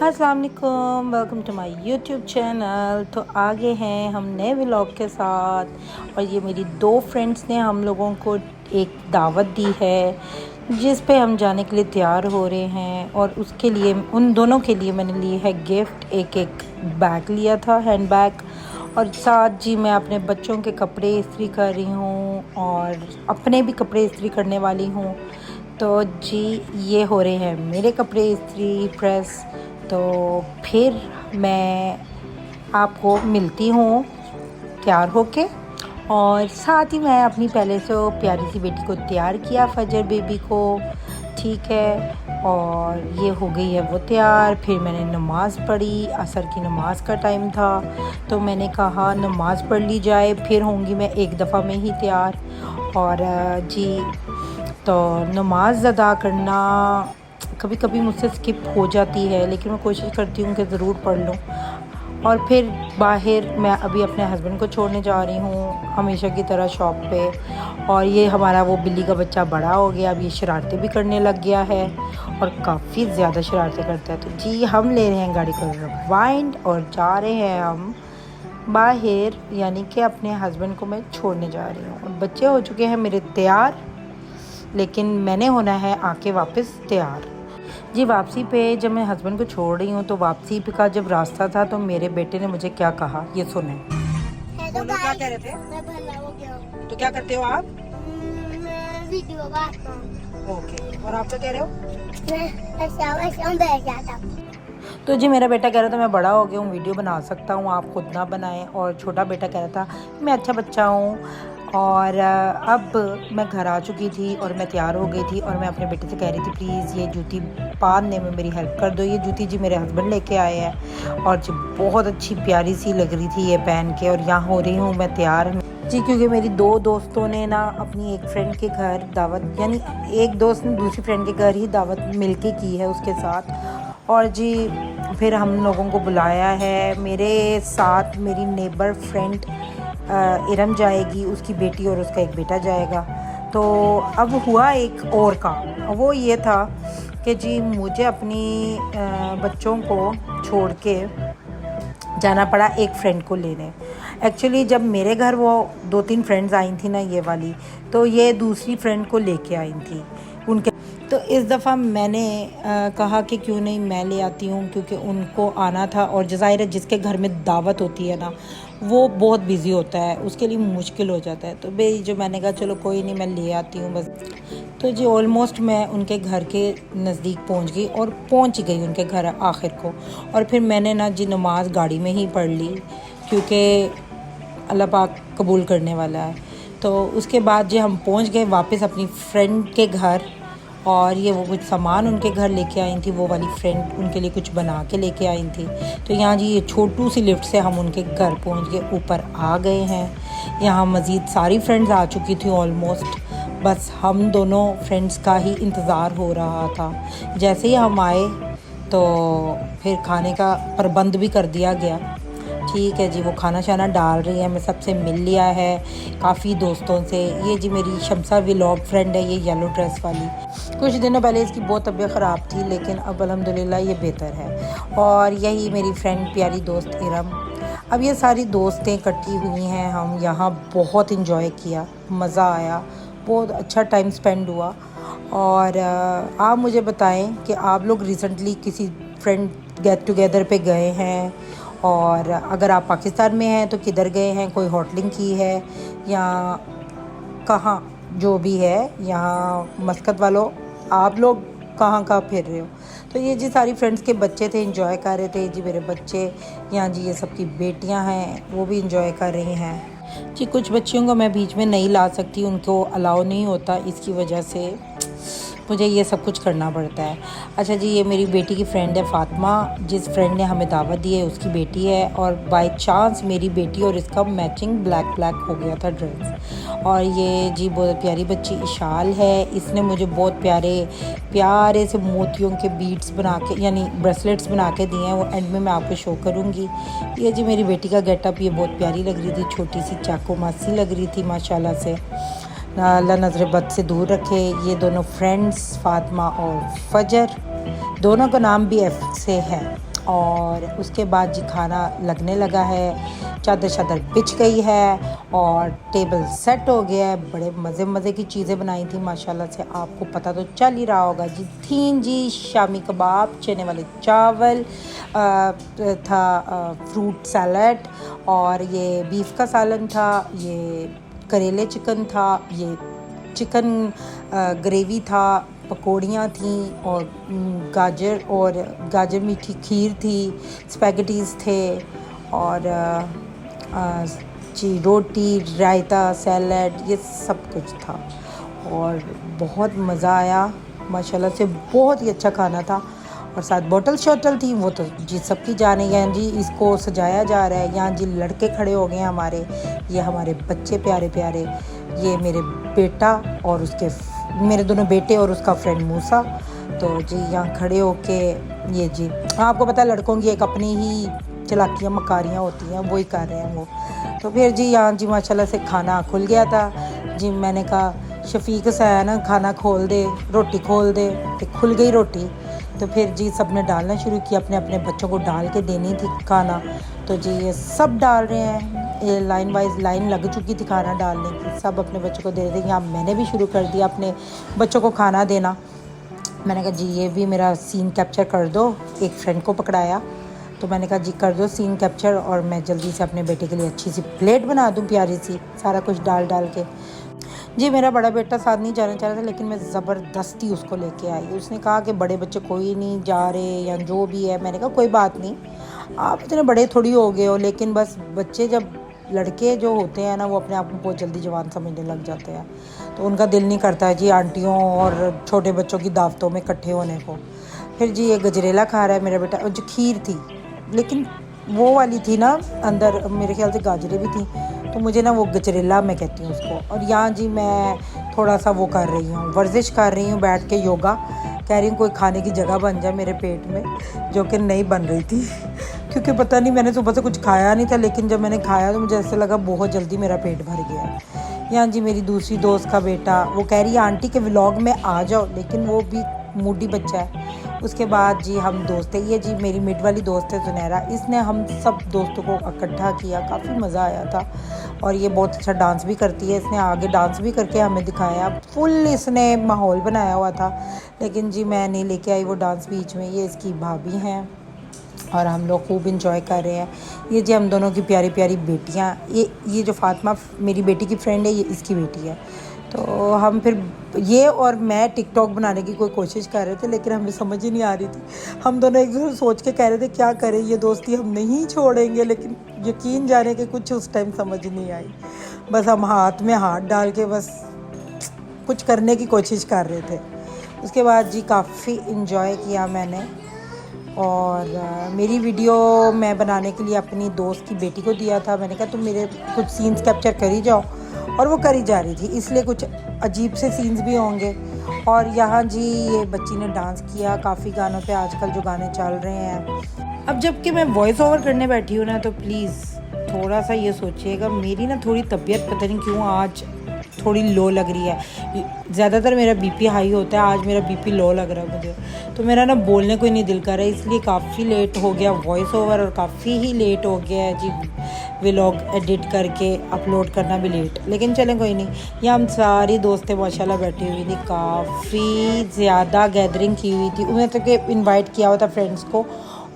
अस्सलाम वालेकुम, welcome to my YouTube channel. तो आगे हैं हम नए व्लॉग के साथ। और ये मेरी दो फ्रेंड्स ने हम लोगों को एक दावत दी है जिस पे हम जाने के लिए तैयार हो रहे हैं। और उसके लिए उन दोनों के लिए मैंने ली है गिफ्ट, एक बैग लिया था, हैंड बैग। और साथ जी मैं अपने बच्चों के कपड़े इस्त्री कर रही हूँ और अपने भी कपड़े इस्त्री करने वाली हूँ। तो जी ये हो रहे हैं मेरे कपड़े इस्त्री प्रेस। तो फिर मैं आपको मिलती हूँ तैयार होके। और साथ ही मैं अपनी पहले से प्यारी सी बेटी को तैयार किया, फजर बेबी को, ठीक है। और ये हो गई है वो तैयार। फिर मैंने नमाज़ पढ़ी, असर की नमाज का टाइम था तो मैंने कहा नमाज़ पढ़ ली जाए, फिर होंगी मैं एक दफ़ा में ही तैयार। और जी तो नमाज अदा करना कभी कभी मुझसे स्किप हो जाती है, लेकिन मैं कोशिश करती हूँ कि ज़रूर पढ़ लूँ। और फिर बाहर मैं अभी अपने हस्बैंड को छोड़ने जा रही हूँ हमेशा की तरह शॉप पे। और ये हमारा वो बिल्ली का बच्चा बड़ा हो गया, अब ये शरारतें भी करने लग गया है और काफ़ी ज़्यादा शरारतें करता है। तो जी हम ले रहे हैं गाड़ी को रिवाइंड और जा रहे हैं हम बाहर, यानी कि अपने हस्बैंड को मैं छोड़ने जा रही हूँ। और बच्चे हो चुके हैं मेरे तैयार, लेकिन मैंने होना है आके वापस तैयार। जी वापसी पे जब मैं हस्बैंड को छोड़ रही हूँ तो वापसी पे का जब रास्ता था तो मेरे बेटे ने मुझे क्या कहा, ये सुने। हेलो बोलो, क्या कह रहे थे? मैं भला हो गया हूँ। तो क्या करते हो आप? मैं वीडियो बनाता हूँ। ओके, और आप क्या कह रहे हो? मैं ऐसा बैठ जाता हूँ। तो जी मेरा बेटा कह रहा था मैं बड़ा हो गया हूँ, वीडियो बना सकता हूँ, आप खुद ना बनाएं। और छोटा बेटा कह रहा था मैं अच्छा बच्चा हूँ। और अब मैं घर आ चुकी थी और मैं तैयार हो गई थी और मैं अपने बेटे से कह रही थी प्लीज़ ये जूती बांधने में मेरी हेल्प कर दो। ये जूती जी मेरे हस्बैंड लेके आए हैं और जी बहुत अच्छी प्यारी सी लग रही थी ये पहन के। और यहाँ हो रही हूँ मैं तैयार जी, क्योंकि मेरी दो दोस्तों ने ना अपनी एक फ्रेंड के घर दावत, यानी एक दोस्त ने दूसरी फ्रेंड के घर ही दावत मिलके की है उसके साथ। और जी फिर हम लोगों को बुलाया है। मेरे साथ मेरी नेबर फ्रेंड इरम जाएगी, उसकी बेटी और उसका एक बेटा जाएगा। तो अब हुआ एक और काम, वो ये था कि जी मुझे अपनी बच्चों को छोड़ के जाना पड़ा एक फ्रेंड को लेने। एक्चुअली जब मेरे घर वो 2-3 फ्रेंड्स आई थी ना ये वाली, तो ये दूसरी फ्रेंड को लेके आई थी उनके। तो इस दफ़ा मैंने कहा कि क्यों नहीं मैं ले आती हूँ, क्योंकि उनको आना था। और ज़ाहिर है जिसके घर में दावत होती है ना वो बहुत बिज़ी होता है, उसके लिए मुश्किल हो जाता है। तो भाई जो मैंने कहा चलो कोई नहीं मैं ले आती हूँ बस। तो जी ऑलमोस्ट मैं उनके घर के नज़दीक पहुँच गई और पहुँच गई उनके घर आखिर को। और फिर मैंने ना जी नमाज गाड़ी में ही पढ़ ली, क्योंकि अल्लाह पाक कबूल करने वाला है। तो उसके बाद जी हम पहुँच गए वापस अपनी फ्रेंड के घर। और ये वो कुछ सामान उनके घर लेके आई थी, वो वाली फ्रेंड उनके लिए कुछ बना के लेके आई थी। तो यहाँ जी ये छोटू सी लिफ्ट से हम उनके घर पहुँच गए, ऊपर आ गए हैं। यहाँ मज़ीद सारी फ्रेंड्स आ चुकी थी ऑलमोस्ट, बस हम दोनों फ्रेंड्स का ही इंतज़ार हो रहा था। जैसे ही हम आए तो फिर खाने का प्रबंध भी कर दिया गया। ठीक है जी, वो खाना शाना डाल रही है, मैं सबसे मिल लिया है काफ़ी दोस्तों से। ये जी मेरी शमसा व्लॉग फ्रेंड है, ये येलो ड्रेस वाली। कुछ दिनों पहले इसकी बहुत तबीयत ख़राब थी, लेकिन अब अल्हम्दुलिल्लाह ये बेहतर है। और यही मेरी फ्रेंड प्यारी दोस्त इरम। अब ये सारी दोस्तें इकट्ठी हुई हैं, हम यहाँ बहुत इंजॉय किया, मज़ा आया, बहुत अच्छा टाइम स्पेंड हुआ। और आप मुझे बताएं कि आप लोग रिसेंटली किसी फ्रेंड गेट टुगेदर पे गए हैं, और अगर आप पाकिस्तान में हैं तो किधर गए हैं, कोई होटलिंग की है या कहाँ, जो भी है यहाँ मस्कत वालों आप लोग कहाँ कहाँ फिर रहे हो। तो ये जी सारी फ्रेंड्स के बच्चे थे, एंजॉय कर रहे थे। जी मेरे बच्चे यहाँ जी ये सबकी बेटियाँ हैं, वो भी एंजॉय कर रही हैं जी। कुछ बच्चियों को मैं बीच में नहीं ला सकती, उनको अलाउ नहीं होता, इसकी वजह से मुझे ये सब कुछ करना पड़ता है। अच्छा जी ये मेरी बेटी की फ्रेंड है फ़ातिमा, जिस फ्रेंड ने हमें दावत दी है उसकी बेटी है। और बाय चांस मेरी बेटी और इसका मैचिंग ब्लैक हो गया था ड्रेस। और ये जी बहुत प्यारी बच्ची इशाल है, इसने मुझे बहुत प्यारे से मोतियों के बीड्स बना के, यानी ब्रेसलेट्स बना के दिए हैं, वो एंड में मैं आपको शो करूँगी। ये जी मेरी बेटी का गेटअप, ये बहुत प्यारी लग रही थी, छोटी सी चाको मासी लग रही थी माशाल्लाह से। अल्लाह नज़र बद से दूर रखे। ये दोनों फ्रेंड्स फ़ातिमा और फजर, दोनों का नाम भी एफ से है। और उसके बाद जी खाना लगने लगा है, चादर शादर बिछ गई है और टेबल सेट हो गया है। बड़े मज़े की चीज़ें बनाई थी माशाल्लाह से, आपको पता तो चल ही रहा होगा जी। थीं जी शामी कबाब, चने वाले चावल, था फ्रूट सैलड, और ये बीफ का सालन था, ये करेले चिकन था, ये चिकन ग्रेवी था, पकौड़ियाँ थीं और गाजर मीठी खीर थी, स्पैगेटीज़ थे और जी रोटी, रायता, सैलड, ये सब कुछ था और बहुत मज़ा आया माशाल्लाह से। बहुत ही अच्छा खाना था और साथ बोतल शॉटल थी, वो तो जी सबकी जाने हैं जी। इसको सजाया जा रहा है, यहाँ जी लड़के खड़े हो गए हैं हमारे, ये हमारे बच्चे प्यारे प्यारे, ये मेरे बेटा और उसके मेरे दोनों बेटे और उसका फ्रेंड मूसा। तो जी यहाँ खड़े होके ये जी, आपको पता है लड़कों की एक अपनी ही चलाकियाँ मकारियाँ होती हैं, वही कर रहे हैं वो। तो फिर जी यहाँ जी माशाल्लाह से खाना खुल गया था जी। मैंने कहा शफीक से है ना, खाना खोल दे, रोटी खोल दे, तो खुल गई रोटी। तो फिर जी सब ने डालना शुरू किया, अपने अपने बच्चों को डाल के देनी थी खाना। तो जी ये सब डाल रहे हैं, ये लाइन वाइज लाइन लग चुकी थी खाना डालने की, सब अपने बच्चों को दे रहे थे। यहाँ मैंने भी शुरू कर दिया अपने बच्चों को खाना देना। मैंने कहा जी ये भी मेरा सीन कैप्चर कर दो, एक फ्रेंड को पकड़ाया तो मैंने कहा जी कर दो सीन कैप्चर, और मैं जल्दी से अपने बेटे के लिए अच्छी सी प्लेट बना दूँ प्यारी सी, सारा कुछ डाल के। जी मेरा बड़ा बेटा साथ नहीं जाना चाह रहा था, लेकिन मैं ज़बरदस्ती उसको लेके आई। उसने कहा कि बड़े बच्चे कोई नहीं जा रहे या जो भी है। मैंने कहा कोई बात नहीं, आप इतने बड़े थोड़ी हो गए हो, लेकिन बस बच्चे जब लड़के जो होते हैं ना, वो अपने आप को बहुत जल्दी जवान समझने लग जाते हैं, तो उनका दिल नहीं करता है जी आंटियों और छोटे बच्चों की दावतों में इकट्ठे होने को। फिर जी ये गजरेला खा रहा है मेरा बेटा, जो खीर थी, लेकिन वो वाली थी ना, अंदर मेरे ख्याल से गाजरें भी थी, तो मुझे ना वो गजरेला मैं कहती हूँ उसको। और यहाँ जी मैं थोड़ा सा वो कर रही हूँ, वर्जिश कर रही हूँ बैठ के, योगा कह रही हूँ, कोई खाने की जगह बन जाए मेरे पेट में, जो कि नहीं बन रही थी क्योंकि पता नहीं, मैंने सुबह से कुछ खाया नहीं था, लेकिन जब मैंने खाया तो मुझे ऐसा लगा बहुत जल्दी मेरा पेट भर गया। यहाँ जी मेरी दूसरी दोस्त का बेटा, वो कह रही है आंटी के व्लॉग में आ जाओ, लेकिन वो भी मूडी बच्चा है। उसके बाद जी हम दोस्त है, ये जी मेरी मिड वाली दोस्त है जुनैरा, इसने हम सब दोस्तों को इकट्ठा किया, काफ़ी मज़ा आया था। और ये बहुत अच्छा डांस भी करती है, इसने आगे डांस भी करके हमें दिखाया, फुल इसने माहौल बनाया हुआ था। लेकिन जी मैं नहीं लेके आई वो डांस बीच में, ये इसकी भाभी हैं और हम लोग खूब इंजॉय कर रहे हैं। ये जी हम दोनों की प्यारी प्यारी बेटियाँ, ये जो फातिमा मेरी बेटी की फ्रेंड है, ये इसकी बेटी है। तो हम फिर ये और मैं टिकटॉक बनाने की कोई कोशिश कर रहे थे, लेकिन हमें समझ ही नहीं आ रही थी। हम दोनों एक दूसरे सोच के कह रहे थे क्या करें, ये दोस्ती हम नहीं छोड़ेंगे, लेकिन यकीन जाने के कुछ उस टाइम समझ नहीं आई। बस हम हाथ में हाथ डाल के बस कुछ करने की कोशिश कर रहे थे। उसके बाद जी काफ़ी इन्जॉय किया मैंने, और मेरी वीडियो मैं बनाने के लिए अपनी दोस्त की बेटी को दिया था। मैंने कहा तुम मेरे कुछ सीन्स कैप्चर कर ही जाओ, और वो करी जा रही थी, इसलिए कुछ अजीब से सीन्स भी होंगे। और यहाँ जी ये बच्ची ने डांस किया काफ़ी गानों पे, आजकल जो गाने चल रहे हैं। अब जबकि मैं वॉइस ओवर करने बैठी हूँ ना, तो प्लीज़ थोड़ा सा ये सोचिएगा, मेरी ना थोड़ी तबीयत पता नहीं क्यों आज थोड़ी लो लग रही है। ज़्यादातर मेरा बीपी हाई होता है, आज मेरा बीपी लो लग रहा है मुझे, तो मेरा ना बोलने को ही नहीं दिल कर रहा है, इसलिए काफ़ी लेट हो गया वॉइस ओवर, और काफ़ी ही लेट हो गया है जी व्लॉग एडिट करके अपलोड करना भी लेट। लेकिन चलें कोई नहीं। यहाँ हम सारी दोस्तें माशाल्लाह बैठी हुई थी, काफ़ी ज़्यादा गैदरिंग की हुई थी, उन्हें तक इन्वाइट किया हुआ था फ्रेंड्स को,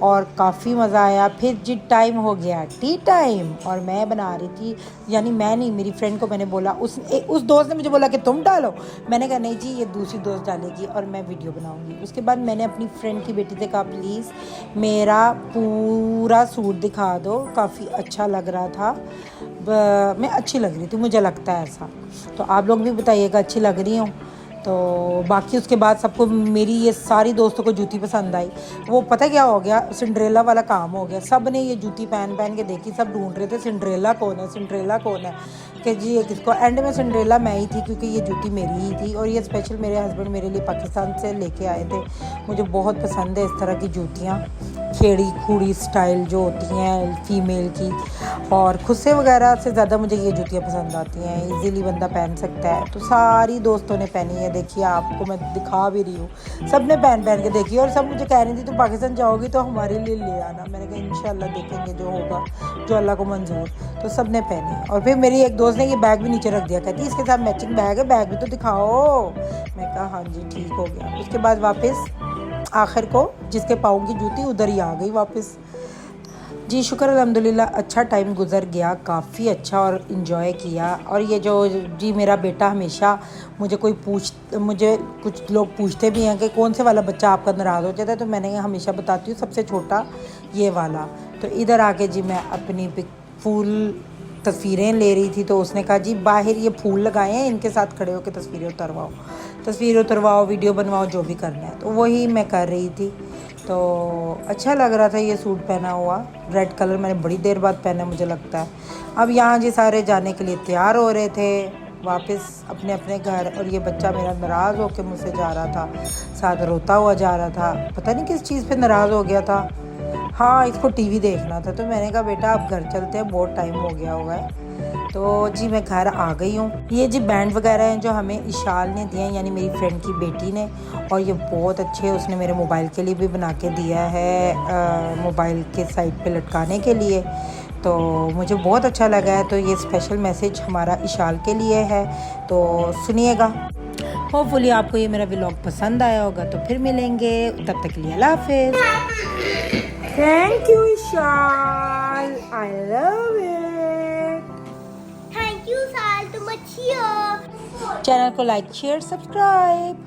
और काफ़ी मज़ा आया। फिर जी टाइम हो गया टी टाइम, और मैं बना रही थी, यानी मैं नहीं, मेरी फ्रेंड को मैंने बोला, उस दोस्त ने मुझे बोला कि तुम डालो। मैंने कहा नहीं जी ये दूसरी दोस्त डालेगी और मैं वीडियो बनाऊंगी। उसके बाद मैंने अपनी फ्रेंड की बेटी से कहा प्लीज़ मेरा पूरा सूट दिखा दो, काफ़ी अच्छा लग रहा था, मैं अच्छी लग रही थी, मुझे लगता है ऐसा, तो आप लोग भी बताइएगा अच्छी लग रही हूँ। तो बाकी उसके बाद सबको मेरी ये सारी दोस्तों को जूती पसंद आई। वो पता क्या हो गया, सिंड्रेला वाला काम हो गया, सब ने ये जूती पहन के देखी, सब ढूंढ रहे थे सिंड्रेला कौन है, सिंड्रेला कौन है, कि जी ये किसको। एंड में सिंड्रेला मैं ही थी, क्योंकि ये जूती मेरी ही थी, और ये स्पेशल मेरे हस्बैंड मेरे लिए पाकिस्तान से लेके आए थे। मुझे बहुत पसंद है इस तरह की जूतियाँ, खेड़ी खूड़ी स्टाइल जो होती हैं फ़ीमेल की, और खुस्से वगैरह से ज़्यादा मुझे ये जूतियाँ पसंद आती हैं, इजीली बंदा पहन सकता है। तो सारी दोस्तों ने पहनी है, देखिए आपको मैं दिखा भी रही हूँ, सब ने पहन पहन के देखी और सब मुझे कह रही थी तुम पाकिस्तान जाओगी तो हमारे लिए ले आना। मैंने कहा इंशाल्लाह देखेंगे जो होगा, जो अल्लाह को मंजूर। तो सब ने पहनी और फिर मेरी एक दोस्त ने ये बैग भी नीचे रख दिया, कहती इसके साथ मैचिंग बैग है, बैग भी तो दिखाओ। मैं कहा हाँ जी ठीक हो गया। उसके बाद वापस आखिर को जिसके पाँव की जूती उधर ही आ गई वापस। जी शुक्र अल्हम्दुलिल्लाह, अच्छा टाइम गुजर गया, काफ़ी अच्छा और इन्जॉय किया। और ये जो जी मेरा बेटा हमेशा मुझे कुछ लोग पूछते भी हैं कि कौन से वाला बच्चा आपका नाराज़ हो जाता है, तो मैंने हमेशा बताती हूँ सबसे छोटा ये वाला। तो इधर आके जी मैं अपनी फूल तस्वीरें ले रही थी, तो उसने कहा जी बाहर ये फूल लगाए हैं, इनके साथ खड़े होकर तस्वीरें उतरवाओ, वीडियो बनवाओ, जो भी करना है। तो वही मैं कर रही थी। तो अच्छा लग रहा था ये सूट पहना हुआ, रेड कलर मैंने बड़ी देर बाद पहना मुझे लगता है। अब यहाँ जी सारे जाने के लिए तैयार हो रहे थे वापस अपने अपने घर, और ये बच्चा मेरा नाराज़ होकर मुझसे जा रहा था, साथ रोता हुआ जा रहा था, पता नहीं किस चीज़ पे नाराज़ हो गया था। हाँ इसको टीवी देखना था। तो मैंने कहा बेटा आप घर चलते हैं, बहुत टाइम हो गया होगा है। तो जी मैं घर आ गई हूँ। ये जी बैंड वगैरह हैं जो हमें इशाल ने दिए हैं, यानी मेरी फ्रेंड की बेटी ने, और ये बहुत अच्छे उसने मेरे मोबाइल के लिए भी बना के दिया है, मोबाइल के साइड पे लटकाने के लिए। तो मुझे बहुत अच्छा लगा है। तो ये स्पेशल मैसेज हमारा इशाल के लिए है, तो सुनिएगा। होपफुली आपको ये मेरा व्लॉग पसंद आया होगा। तो फिर मिलेंगे, तब तक के लिए अल्लाह हाफिज़। Thank you Ishal, I love it. Thank you साल, तुम अच्छी हो। चैनल को लाइक शेयर सब्सक्राइब।